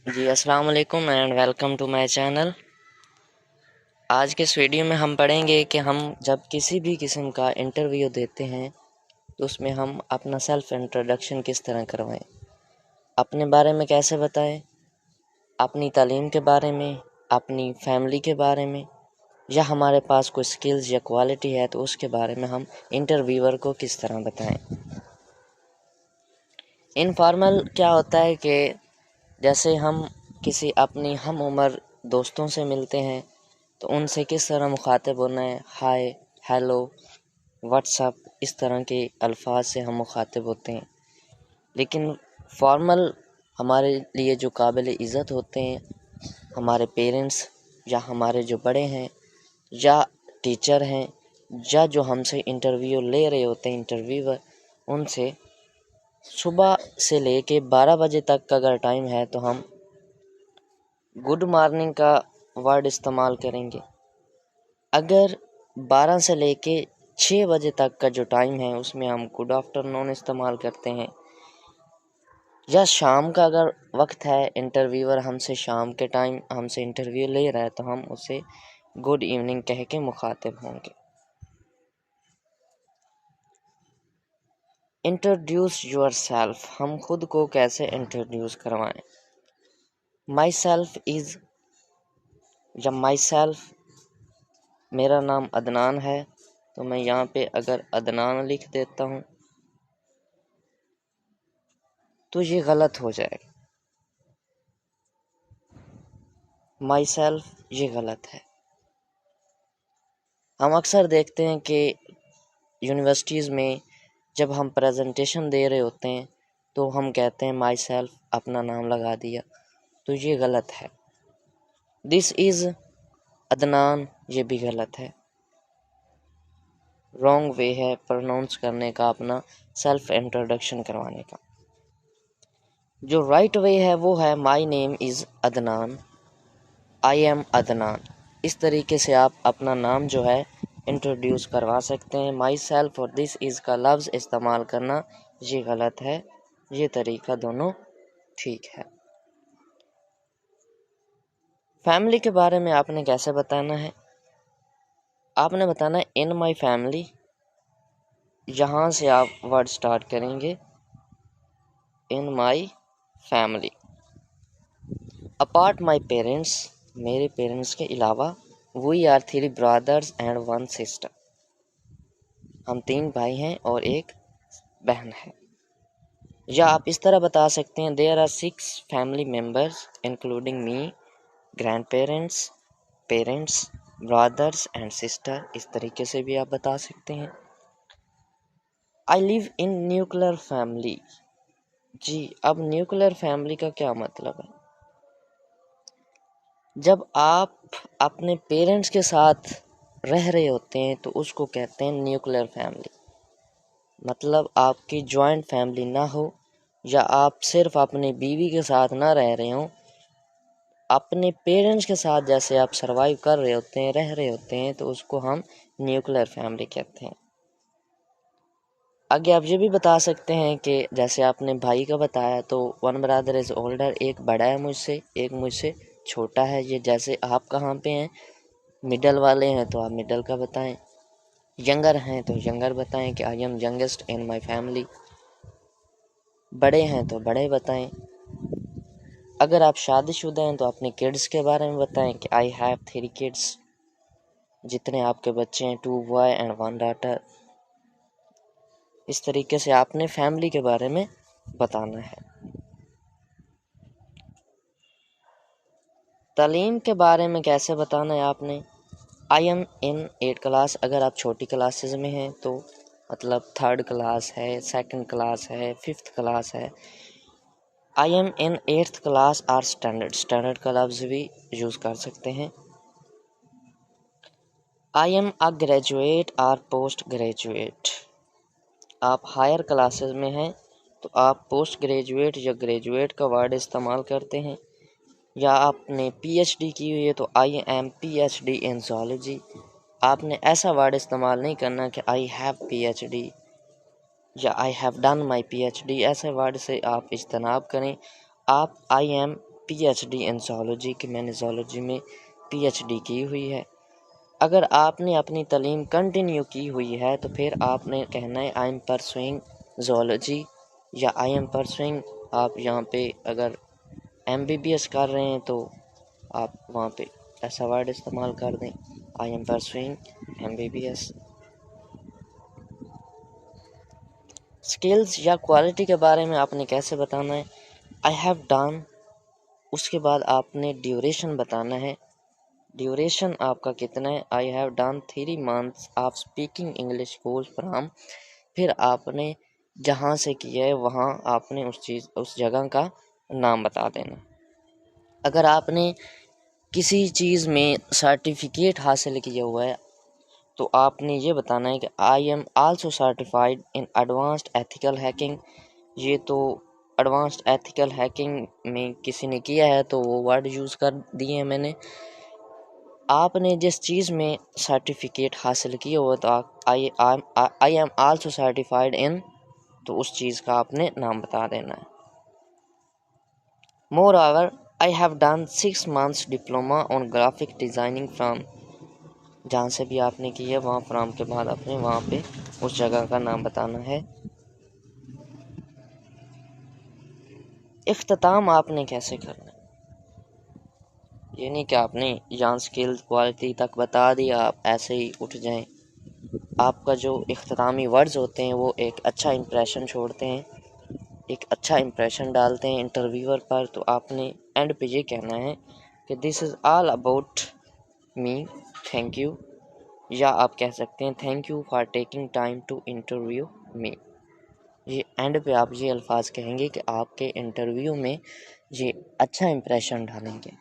जी अस्सलाम वालेकुम and welcome to my channel. आज के इस वीडियो में हम पढ़ेंगे कि हम जब किसी भी किस्म का इंटरव्यू देते हैं तो उसमें हम अपना सेल्फ इंट्रोडक्शन किस तरह करवाएं, अपने बारे में कैसे बताएं, अपनी तालीम के बारे में, अपनी फैमिली के बारे में, या हमारे पास कोई स्किल्स या क्वालिटी है तो उसके बारे में हम इंटरव्यूअर को किस तरह बताएं। इनफॉर्मल क्या होता है कि जैसे हम किसी अपनी हम उम्र दोस्तों से मिलते हैं तो उनसे किस तरह मुखातिब होना है, हाय, हेलो, व्हाट्सअप, इस तरह के अल्फाज से हम मुखातिब होते हैं। लेकिन फॉर्मल हमारे लिए जो काबिल इज़्ज़त होते हैं, हमारे पेरेंट्स या हमारे जो बड़े हैं या टीचर हैं या जो हमसे इंटरव्यू ले रहे होते हैं इंटरव्यूअर, उनसे सुबह से लेके 12 बजे तक का अगर टाइम है तो हम गुड मॉर्निंग का वर्ड इस्तेमाल करेंगे। अगर 12 से लेके 6 बजे तक का जो टाइम है उसमें हम गुड आफ्टरनून इस्तेमाल करते हैं। या शाम का अगर वक्त है, इंटरव्यूअर हमसे शाम के टाइम हमसे इंटरव्यू ले रहा है तो हम उसे गुड इवनिंग कह के मुखातिब होंगे। इंट्रोड्यूस योर सेल्फ, हम खुद को कैसे इंट्रोड्यूस करवाएं। माई सेल्फ इज़ या माई सेल्फ, मेरा नाम अदनान है तो मैं यहाँ पे अगर अदनान लिख देता हूँ तो ये गलत हो जाएगा। माई सेल्फ ये गलत है। हम अक्सर देखते हैं कि यूनिवर्सिटीज़ में जब हम प्रेजेंटेशन दे रहे होते हैं तो हम कहते हैं माई सेल्फ, अपना नाम लगा दिया, तो ये गलत है। दिस इज़ अदनान, ये भी गलत है। रॉन्ग वे है प्रोनाउंस करने का, अपना सेल्फ इंट्रोडक्शन करवाने का। जो राइट वे है वो है my name is Adnan, I am Adnan. इस तरीके से आप अपना नाम जो है इंट्रोड्यूस करवा सकते हैं। माई सेल्फ और दिस इज़ का लफ्ज़ इस्तेमाल करना ये गलत है, ये तरीका दोनों ठीक है। फैमिली के बारे में आपने कैसे बताना है, आपने बताना है इन माई फैमिली, यहाँ से आप वर्ड स्टार्ट करेंगे, in my family. Apart my parents, मेरे पेरेंट्स के अलावा, we are 3 brothers and 1 sister, हम 3 भाई हैं और एक बहन है। या आप इस तरह बता सकते हैं there are 6 family members including me, grandparents, parents, brothers and sister, इस तरीके से भी आप बता सकते हैं। I live in nuclear family, जी अब न्यूक्लियर फैमिली का क्या मतलब है। जब आप अपने पेरेंट्स के साथ रह रहे होते हैं तो उसको कहते हैं न्यूक्लियर फैमिली। मतलब आपकी जॉइंट फैमिली ना हो या आप सिर्फ अपनी बीवी के साथ ना रह रहे हों, अपने पेरेंट्स के साथ जैसे आप सरवाइव कर रहे होते हैं, रह रहे होते हैं, तो उसको हम न्यूक्लियर फैमिली कहते हैं। आगे आप ये भी बता सकते हैं कि जैसे आपने भाई का बताया तो 1 ब्रदर इज़ ओल्डर, एक बड़ा है मुझसे, एक मुझसे छोटा है। ये जैसे आप कहाँ पे हैं, मिडल वाले हैं तो आप मिडल का बताएं, यंगर हैं तो यंगर बताएं कि I am youngest in my family, बड़े हैं तो बड़े बताएं। अगर आप शादीशुदा हैं तो अपने किड्स के बारे में बताएं कि आई हैव 3 किड्स, जितने आपके बच्चे हैं 2 बॉय एंड 1 डॉटर। इस तरीके से आपने फैमिली के बारे में बताना है। तालीम के बारे में कैसे बताना है आपने, आई एम इन 8 क्लास, अगर आप छोटी क्लासेस में हैं तो मतलब 3rd क्लास है, 2nd क्लास है, 5th क्लास है। I am in 8th class or standard, standard का लफ्ज़ भी यूज़ कर सकते हैं। I am a graduate or post graduate, आप हायर क्लासेस में हैं तो आप पोस्ट ग्रेजुएट या ग्रेजुएट का वर्ड इस्तेमाल करते हैं। या आपने पीएचडी की हुई है तो I am PhD in zoology, आपने ऐसा वर्ड इस्तेमाल नहीं करना कि आई हैव पीएचडी या I have done my PhD, ऐसे वर्ड से आप इज्तनाब करें। आप I am PhD in zoology कि मैंने ज़ूलॉजी में PhD की हुई है। अगर आपने अपनी तालीम कंटिन्यू की हुई है तो फिर आपने कहना है आई एम परसुइंग ज़ूलॉजी या आई एम परसुइंग। आप यहाँ पे अगर MBBS कर रहे हैं तो आप वहाँ पे ऐसा वर्ड इस्तेमाल कर दें, I am pursuing MBBS। Skills या क्वालिटी के बारे में आपने कैसे बताना है, आई हैव डन, उसके बाद आपने ड्यूरेशन बताना है, ड्यूरेशन आपका कितना है, I have done 3 months of speaking English course from, फिर आपने जहाँ से किया है वहाँ आपने उस जगह का नाम बता देना। अगर आपने किसी चीज़ में सर्टिफिकेट हासिल किया हुआ है तो आपने ये बताना है कि I am also certified in advanced ethical hacking. ये तो एडवांस्ड एथिकल हैकिंग में किसी ने किया है तो वो वर्ड यूज़ कर दिए हैं मैंने। आपने जिस चीज़ में सर्टिफिकेट हासिल किया हुआ तो आई एम आल्सो सर्टिफाइड इन, तो उस चीज़ का आपने नाम बता देना है। More over I have done 6 months diploma on graphic designing from, जहाँ से भी आपने की है वहाँ फ्राम के बाद आपने वहाँ पे उस जगह का नाम बताना है। इख्तिताम आपने कैसे करना है, ये नहीं कि आपने यहाँ स्किल क्वालिटी तक बता दिया आप ऐसे ही उठ जाएं। आपका जो इख्तितामी वर्ड्स होते हैं वो एक अच्छा इंप्रेशन छोड़ते हैं, एक अच्छा इंप्रेशन डालते हैं इंटरव्यूअर पर। तो आपने एंड पे ये कहना है कि this is all about me, thank you, या आप कह सकते हैं thank you for taking time to interview me. ये एंड पे आप ये अल्फाज कहेंगे कि आपके इंटरव्यू में ये अच्छा इंप्रेशन डालेंगे।